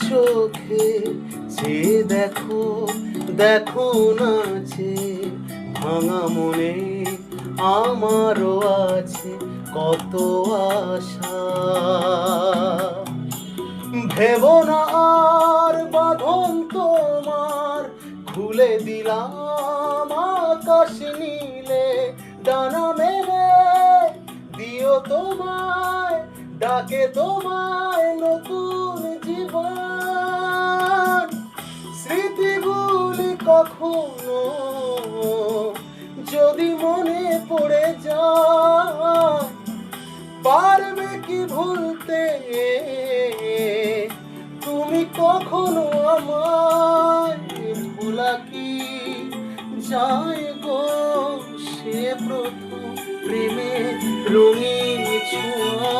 চোখে যে দেখো দেখো না যে ভাঙা মনে আমারও আছে কত আশা। ভেব না আর বাঁধন তোমার, খুলে দিলাম আকাশ নীলে ডানা মেলে দিও তোমায়, ডাকে তোমায় নতুন জীবন। স্মৃতিগুলি কখনো যদি মনে পড়ে যায়, পারবে কি ভুলতে তুমি কখনো আমায়? ভোলা কি যায় গো সে প্রথম প্রেমে রঙিন ছোঁয়া।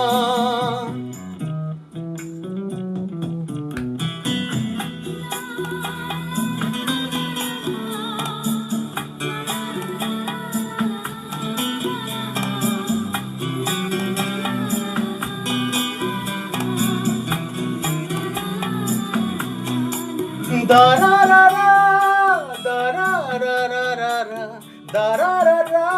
দারারারা দারারারারা দারারারা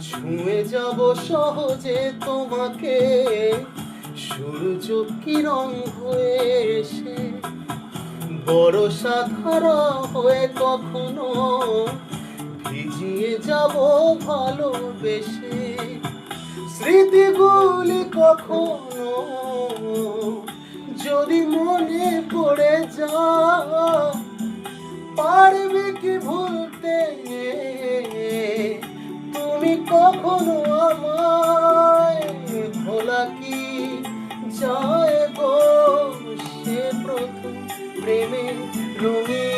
ছুঁয়ে যাব সহজে তোমাকে সূর্য কিরণ হয়ে এসে, বরষা ধারা হয়ে কখনো ভিজিয়ে যাব ভালোবেসে। স্মৃতিগুলি কখনো যদি মনে পড়ে যায়, পারবে কি ভুলতে তুমি কখনো আমায়? ভোলা কি যায় গো সে প্রথম প্রেমে রঙিন